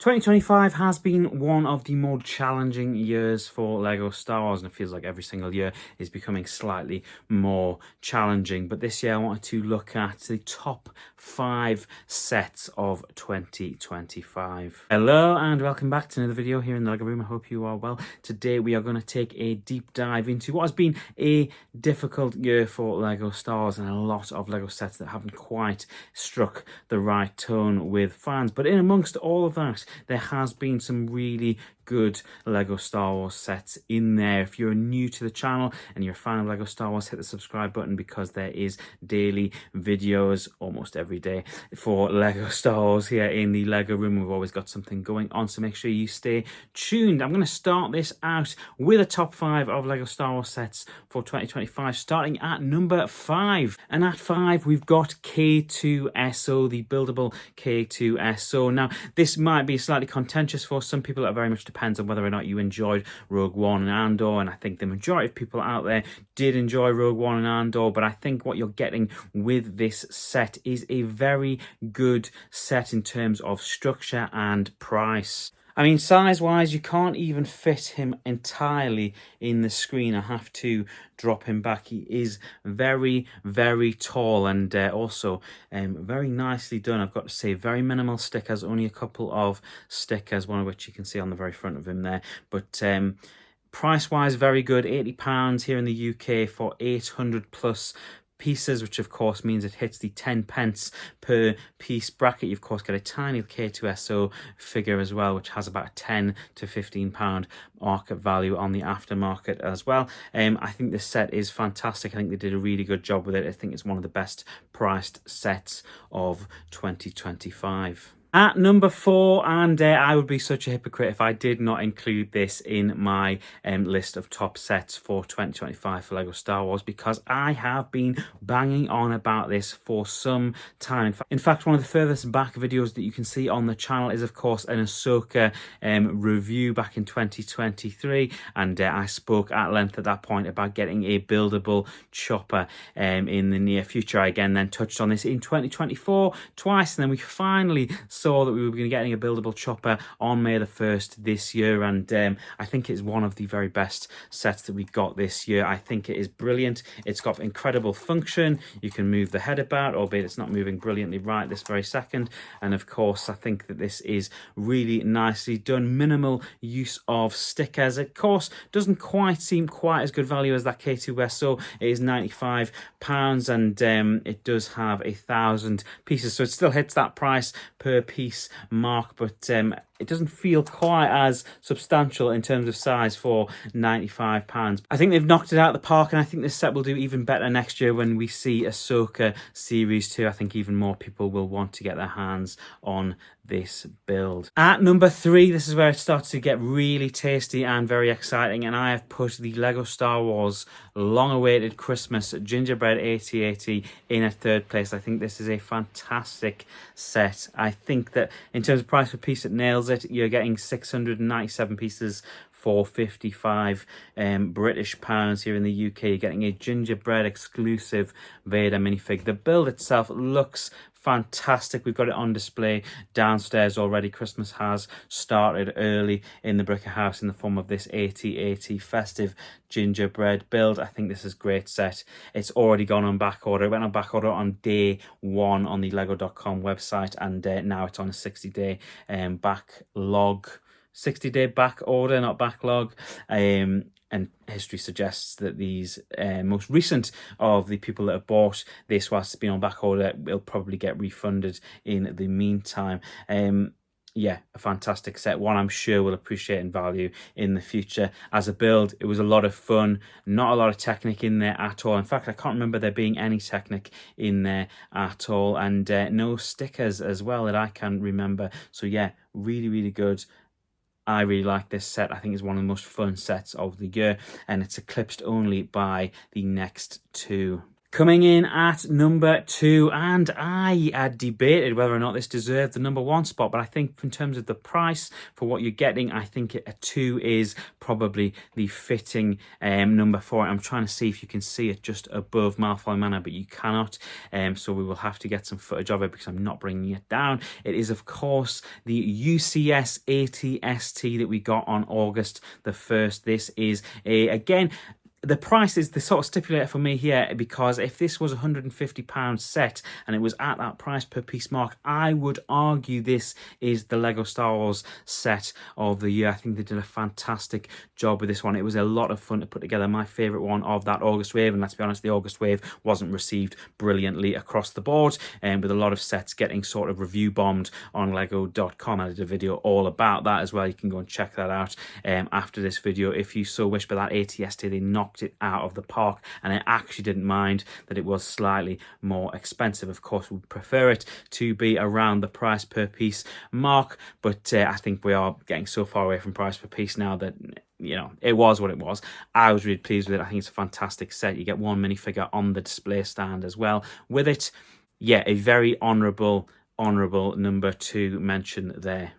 2025 has been one of the more challenging years for LEGO Star Wars, and it feels like every single year is becoming slightly more challenging. But this year I wanted to look at the top 5 sets of 2025. Hello and welcome back to another video here in the LEGO room. I hope you are well. Today we are going to take a deep dive into what has been a difficult year for LEGO Star Wars and a lot of LEGO sets that haven't quite struck the right tone with fans. But in amongst all of that, there has been some really good LEGO Star Wars sets in there. If you're new to the channel and you're a fan of LEGO Star Wars, hit the subscribe button because there is daily videos almost every day for LEGO Star Wars here in the LEGO room. We've always got something going on, so make sure you stay tuned. I'm going to start this out with a top 5 of LEGO Star Wars sets for 2025, starting at number 5. And at 5, we've got K2SO, the buildable K2SO. Now, this might be slightly contentious for some people. It very much depends on whether or not you enjoyed Rogue One and Andor, and I think the majority of people out there did enjoy Rogue One and Andor, but I think what you're getting with this set is a very good set in terms of structure and price. I mean, size-wise, you can't even fit him entirely in the screen. I have to drop him back. He is very, very tall and also very nicely done. I've got to say, very minimal stickers, only a couple of stickers, one of which you can see on the very front of him there. But price-wise, very good. £80 here in the UK for 800 plus pieces, which of course means it hits the 10 pence per piece bracket. You of course get a tiny K2SO figure as well, which has about a 10 to 15 pound market value on the aftermarket as well. I think this set is fantastic. I think they did a really good job with it. I think it's one of the best priced sets of 2025. At number 4, and I would be such a hypocrite if I did not include this in my list of top sets for 2025 for LEGO Star Wars, because I have been banging on about this for some time. In fact, one of the furthest back videos that you can see on the channel is, of course, an Ahsoka review back in 2023, and I spoke at length at that point about getting a buildable chopper in the near future. I again then touched on this in 2024 twice, and then we finally saw that we were getting a buildable chopper on May the 1st this year, and I think it's one of the very best sets that we got this year. I think it is brilliant. It's got incredible function. You can move the head about, albeit it's not moving brilliantly right this very second. And of course, I think that this is really nicely done. Minimal use of stickers. Of course, doesn't quite seem quite as good value as that K2SO. It is £95, and it does have 1,000 pieces, so it still hits that price per piece mark, but it doesn't feel quite as substantial in terms of size for £95. I think they've knocked it out of the park, and I think this set will do even better next year when we see Ahsoka Series 2. I think even more people will want to get their hands on this build. At number 3, this is where it starts to get really tasty and very exciting, and I have put the LEGO Star Wars long-awaited Christmas Gingerbread AT-AT in at 3rd place. I think this is a fantastic set. I think that in terms of price per piece, it nails it. You're getting 697 pieces for 55 British pounds here in the UK. You're getting a gingerbread exclusive Vader minifig. The build itself looks fantastic. We've got it on display downstairs already. Christmas has started early in the Bricker house in the form of this AT-AT festive gingerbread build. I think this is a great set. It's already gone on back order. It went on back order on day 1 on the lego.com website, and now it's on a 60-day backlog. 60-day back order, not backlog. And history suggests that these most recent of the people that have bought this whilst it's been on back order will probably get refunded in the meantime. Yeah, a fantastic set. One I'm sure will appreciate and value in the future. As a build, it was a lot of fun. Not a lot of Technic in there at all. In fact, I can't remember there being any Technic in there at all. And no stickers as well that I can remember. So yeah, really, really good. I really like this set. I think it's one of the most fun sets of the year, and it's eclipsed only by the next 2. Coming in at number 2, and I had debated whether or not this deserved the number 1 spot, but I think in terms of the price for what you're getting, I think a 2 is probably the fitting number for it. I'm trying to see if you can see it just above Malfoy Manor, but you cannot, so we will have to get some footage of it because I'm not bringing it down. It is, of course, the UCS AT-ST that we got on August the 1st. This is again, the price is the sort of stipulator for me here, because if this was £150 set and it was at that price per piece mark, I would argue this is the Lego Star Wars set of the year. I think they did a fantastic job with this one. It was a lot of fun to put together. My favourite one of that August wave, and let's be honest, the August wave wasn't received brilliantly across the board, and with a lot of sets getting sort of review bombed on lego.com. I did a video all about that as well. You can go and check that out after this video if you so wish. But that AT-ST, they knocked it out of the park, and I actually didn't mind that it was slightly more expensive. Of course, we prefer it to be around the price per piece mark, but I think we are getting so far away from price per piece now that, you know, it was what it was. I was really pleased with it. I think it's a fantastic set. You get one minifigure on the display stand as well with it. Yeah, a very honourable number 2 mention there.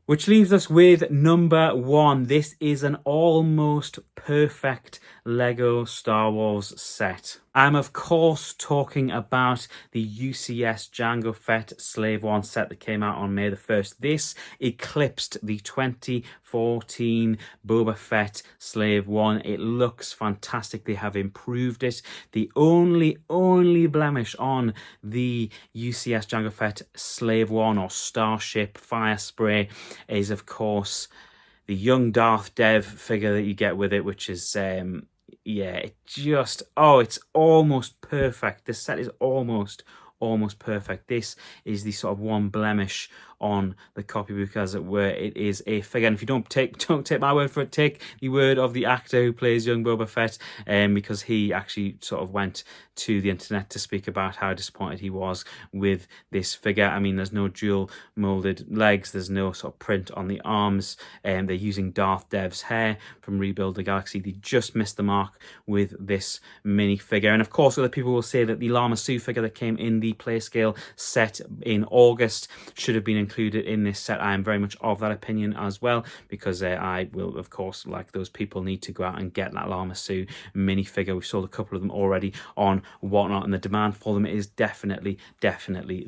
Which leaves us with number 1. This is an almost perfect Lego Star Wars set. I'm of course talking about the UCS Jango Fett Slave I set that came out on May the 1st. This eclipsed the 2014 Boba Fett Slave I. It looks fantastic. They have improved it. The only blemish on the UCS Jango Fett Slave I, or Starship Fire Spray, is of course the young Darth Dev figure that you get with it, which is yeah, it just, oh, it's almost perfect. This set is almost perfect. This is the sort of one blemish on the copybook, as it were. It is a figure, and if you don't take my word for it, take the word of the actor who plays young Boba Fett, because he actually sort of went to the internet to speak about how disappointed he was with this figure. I mean, there's no dual molded legs, there's no sort of print on the arms, and they're using Darth Dev's hair from Rebuild the Galaxy. They just missed the mark with this mini figure. And of course, other people will say that the Lama Su figure that came in the Playscale set in August should have been included in this set. I am very much of that opinion as well, because I will, of course, like those people, need to go out and get that Lama Su minifigure. We've sold a couple of them already on Whatnot, and the demand for them is definitely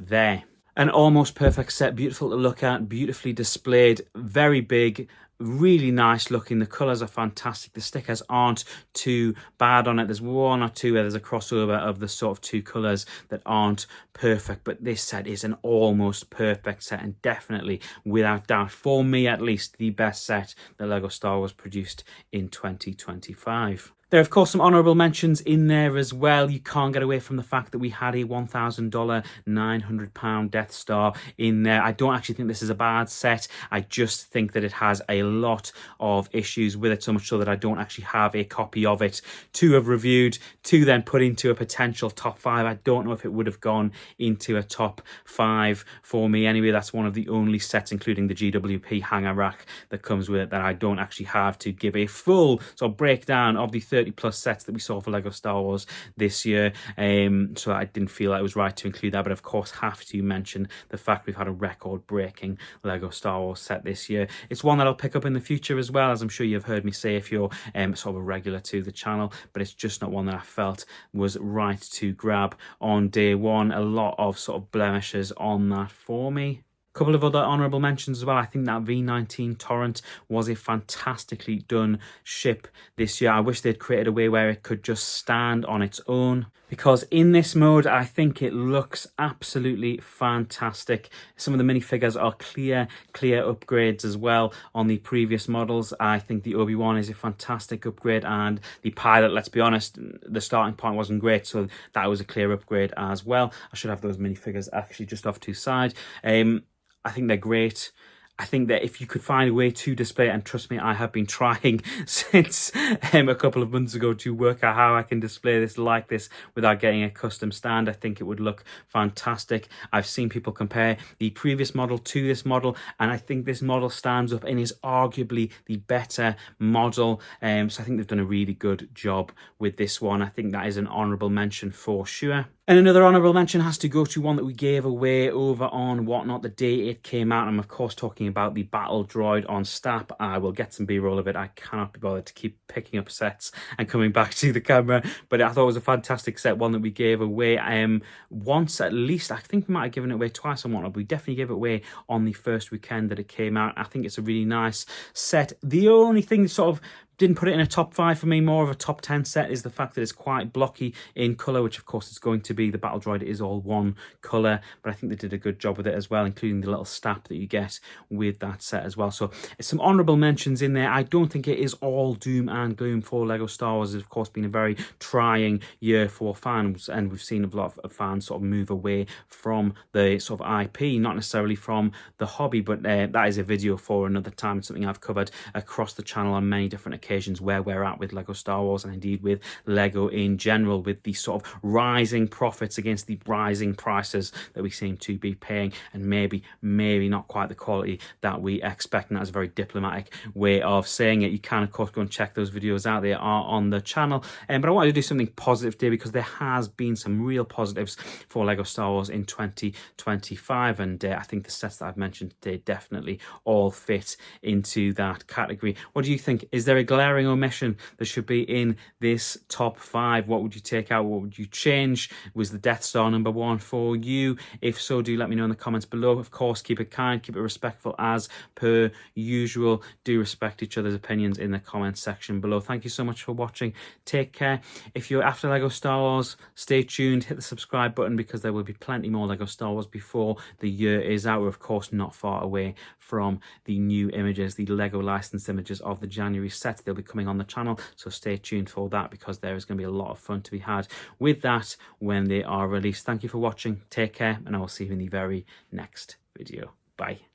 there. An almost perfect set, beautiful to look at, beautifully displayed, very big, really nice looking. The colours are fantastic. The stickers aren't too bad on it. There's one or two where there's a crossover of the sort of two colours that aren't perfect, but this set is an almost perfect set, and definitely, without doubt, for me at least, the best set that LEGO Star Wars produced in 2025. There are, of course, some honourable mentions in there as well. You can't get away from the fact that we had a $1,000 £900 Death Star in there. I don't actually think this is a bad set. I just think that it has a lot of issues with it, so much so that I don't actually have a copy of it to have reviewed, to then put into a potential top 5. I don't know if it would have gone into a top 5 for me. Anyway, that's one of the only sets, including the GWP hanger rack that comes with it, that I don't actually have to give a full sort of breakdown of the 30 plus sets that we saw for LEGO Star Wars this year, so I didn't feel like it was right to include that. But of course, have to mention the fact we've had a record-breaking LEGO Star Wars set this year. It's one that I'll pick up in the future as well, as I'm sure you've heard me say if you're sort of a regular to the channel, but it's just not one that I felt was right to grab on day one. A lot of sort of blemishes on that for me. Couple of other honourable mentions as well. I think that V19 Torrent was a fantastically done ship this year. I wish they'd created a way where it could just stand on its own, because in this mode I think it looks absolutely fantastic. Some of the minifigures are clear upgrades as well on the previous models. I think the Obi-Wan is a fantastic upgrade, and the pilot, let's be honest, the starting point wasn't great, so that was a clear upgrade as well. I should have those minifigures actually just off to the side. I think they're great. I think that if you could find a way to display it, and trust me, I have been trying since a couple of months ago to work out how I can display this like this without getting a custom stand, I think it would look fantastic. I've seen people compare the previous model to this model, and I think this model stands up and is arguably the better model. So I think they've done a really good job with this one. I think that is an honourable mention for sure. And another honourable mention has to go to one that we gave away over on Whatnot the day it came out. I'm of course talking about the Battle Droid on Snap. I will get some B-roll of it. I cannot be bothered to keep picking up sets and coming back to the camera, but I thought it was a fantastic set, one that we gave away once at least. I think we might have given it away twice on Whatnot, but we definitely gave it away on the first weekend that it came out. I think it's a really nice set. The only thing that sort of didn't put it in a top 5 for me, more of a top 10 set, is the fact that it's quite blocky in colour, which of course it's going to be. The Battle Droid is all one colour, but I think they did a good job with it as well, including the little stamp that you get with that set as well. So some honourable mentions in there. I don't think it is all doom and gloom for LEGO Star Wars. It's of course been a very trying year for fans, and we've seen a lot of fans sort of move away from the sort of IP, not necessarily from the hobby, but that is a video for another time. It's something I've covered across the channel on many different occasions, where we're at with LEGO Star Wars, and indeed with LEGO in general, with the sort of rising profits against the rising prices that we seem to be paying, and maybe not quite the quality that we expect. And that's a very diplomatic way of saying it. You can of course go and check those videos out. They are on the channel, but I wanted to do something positive today because there has been some real positives for LEGO Star Wars in 2025, and I think the sets that I've mentioned today definitely all fit into that category. What do you think? Is there a glaring omission that should be in this top 5? What would you take out? What would you change? Was the Death Star #1 for you? If so, do let me know in the comments below. Of course, keep it kind, keep it respectful as per usual. Do respect each other's opinions in the comments section below. Thank you so much for watching. Take care. If you're after LEGO Star Wars, stay tuned, hit the subscribe button, because there will be plenty more LEGO Star Wars before the year is out. We're of course not far away from the new images, the LEGO licensed images of the January sets. They'll be coming on the channel, so stay tuned for that, because there is going to be a lot of fun to be had with that when they are released. Thank you for watching, take care, and I will see you in the very next video. Bye.